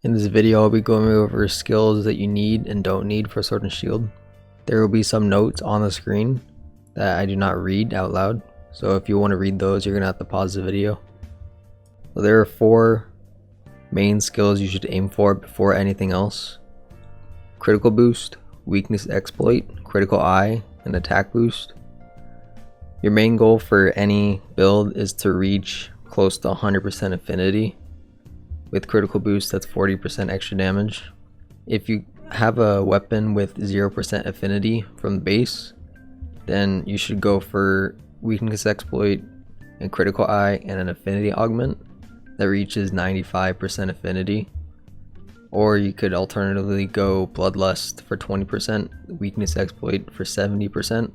In this video, I'll be going over skills that you need and don't need for Sword and Shield. There will be some notes on the screen that I do not read out loud, so if you want to read those, you're going to have to pause the video. So there are 4 main skills you should aim for before anything else: critical boost, weakness exploit, critical eye, and attack boost. Your main goal for any build is to reach close to 100% affinity. With critical boost, that's 40% extra damage. If you have a weapon with 0% affinity from the base, then you should go for weakness exploit and critical eye and an affinity augment that reaches 95% affinity. Or you could alternatively go bloodlust for 20%, weakness exploit for 70%,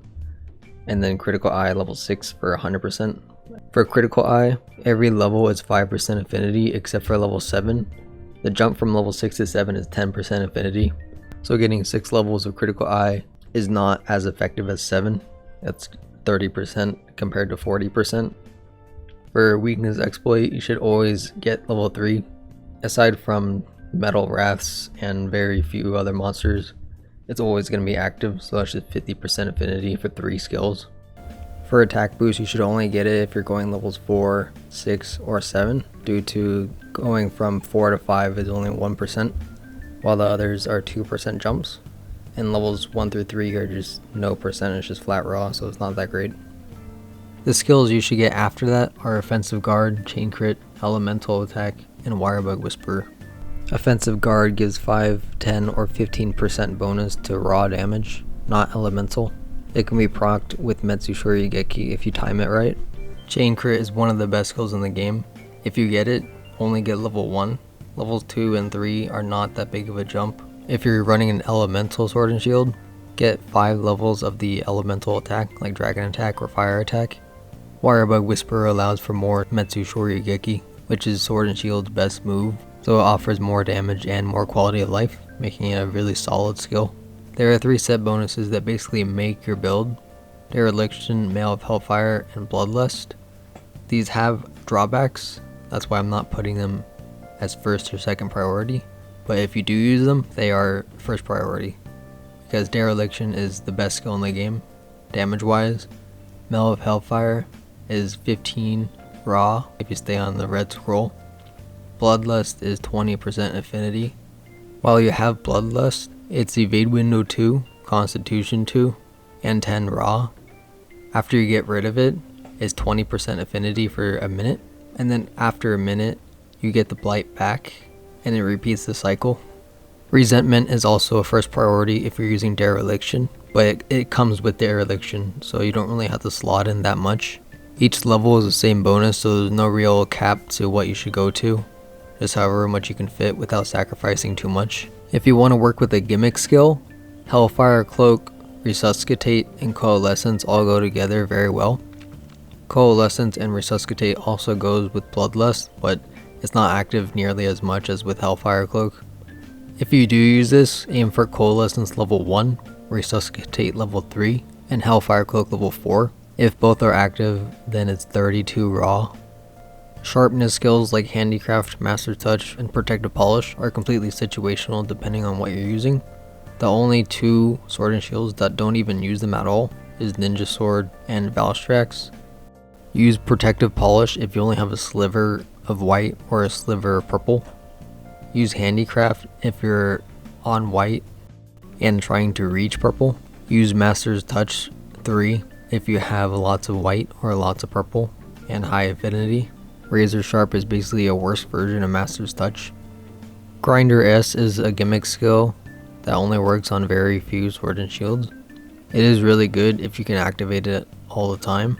and then critical eye level 6 for 100%. For critical eye, every level is 5% affinity except for level 7. The jump from level 6 to 7 is 10% affinity. So getting 6 levels of critical eye is not as effective as 7. That's 30% compared to 40%. For weakness exploit, you should always get level 3. Aside from metal wraths and very few other monsters, it's always going to be active, so that's just 50% affinity for 3 skills. For attack boost, you should only get it if you're going levels 4, 6, or 7, due to going from 4 to 5 is only 1%, while the others are 2% jumps, and levels 1 through 3 are just no percent, it's just flat raw, so it's not that great. The skills you should get after that are offensive guard, chain crit, elemental attack, and wirebug whisperer. Offensive guard gives 5, 10, or 15% bonus to raw damage, not elemental. It can be procced with Metsu Shoryugeki if you time it right. Chain crit is one of the best skills in the game. If you get it, only get level 1. Levels 2 and 3 are not that big of a jump. If you're running an elemental Sword and Shield, get 5 levels of the elemental attack like dragon attack or fire attack. Wirebug Whisperer allows for more Metsu Shoryugeki, which is Sword and Shield's best move, so it offers more damage and more quality of life, making it a really solid skill. There are 3 set bonuses that basically make your build: Dereliction, Mail of Hellfire, and Bloodlust. These have drawbacks, that's why I'm not putting them as first or second priority, but if you do use them, they are first priority, because Dereliction is the best skill in the game, damage wise. Mail of Hellfire is 15 raw if you stay on the red scroll. Bloodlust is 20% affinity. While you have Bloodlust, it's evade window 2, constitution 2, and 10 raw. After you get rid of it, it's 20% affinity for a minute, and then after a minute, you get the blight back, and it repeats the cycle. Resentment is also a first priority if you're using Dereliction, but it comes with Dereliction, so you don't really have to slot in that much. Each level is the same bonus, so there's no real cap to what you should go to, just however much you can fit without sacrificing too much. If you want to work with a gimmick skill, Hellfire Cloak, Resuscitate, and Coalescence all go together very well. Coalescence and Resuscitate also goes with Bloodlust, but it's not active nearly as much as with Hellfire Cloak. If you do use this, aim for Coalescence level 1, Resuscitate level 3, and Hellfire Cloak level 4. If both are active, then it's 32 raw. Sharpness skills like Handicraft, Master Touch, and Protective Polish are completely situational depending on what you're using. The only 2 Sword and Shields that don't even use them at all is Ninja Sword and Valstrax. Use Protective Polish if you only have a sliver of white or a sliver of purple. Use Handicraft if you're on white and trying to reach purple. Use Master's Touch 3 if you have lots of white or lots of purple and high affinity. Razor Sharp is basically a worse version of Master's Touch. Grinder S is a gimmick skill that only works on very few Sword and Shields. It is really good if you can activate it all the time,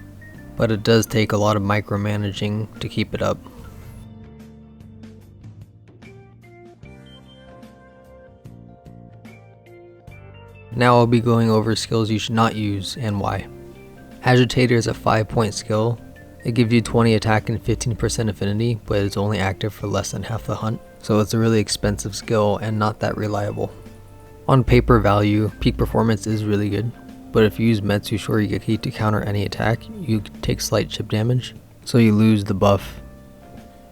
but it does take a lot of micromanaging to keep it up. Now I'll be going over skills you should not use and why. Agitator is a 5-point skill. It gives you 20 attack and 15% affinity, but it's only active for less than half the hunt, so it's a really expensive skill and not that reliable. On paper value, peak performance is really good, but if you use Metsu Shoryugeki to counter any attack, you take slight chip damage, so you lose the buff.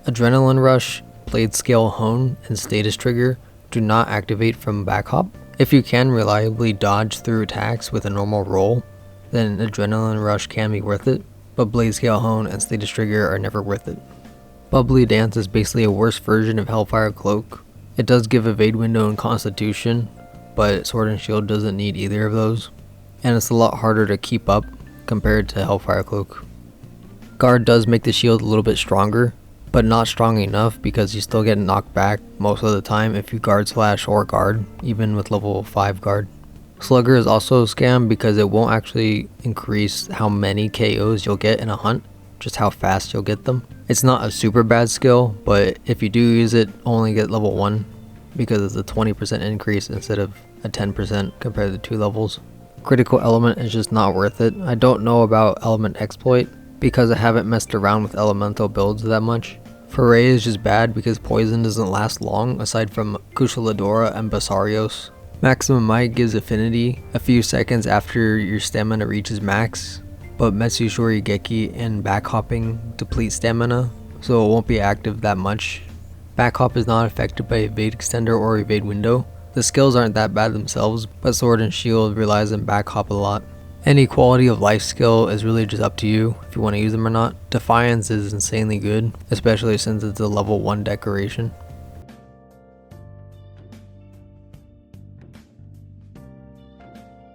Adrenaline Rush Blade Scale Hone and Status Trigger do not activate from back hop. If you can reliably dodge through attacks with a normal roll, then Adrenaline Rush can be worth it, but Blade Scale Hone and Status Trigger are never worth it. Bubbly Dance is basically a worse version of Hellfire Cloak. It does give Evade Window and Constitution, but Sword and Shield doesn't need either of those, and it's a lot harder to keep up compared to Hellfire Cloak. Guard does make the shield a little bit stronger, but not strong enough because you still get knocked back most of the time if you guard slash or guard, even with level 5 guard. Slugger is also a scam because it won't actually increase how many KOs you'll get in a hunt, just how fast you'll get them. It's not a super bad skill, but if you do use it, only get level 1 because it's a 20% increase instead of a 10% compared to 2 levels. Critical Element is just not worth it. I don't know about Element Exploit because I haven't messed around with elemental builds that much. Foray is just bad because poison doesn't last long aside from Kushaladora and Basarios. Maximum Might gives affinity a few seconds after your stamina reaches max, but Metsushori Geki and backhopping deplete stamina, so it won't be active that much. Backhop is not affected by Evade Extender or Evade Window. The skills aren't that bad themselves, but Sword and Shield relies on backhop a lot. Any quality of life skill is really just up to you if you want to use them or not. Defiance is insanely good, especially since it's a level 1 decoration.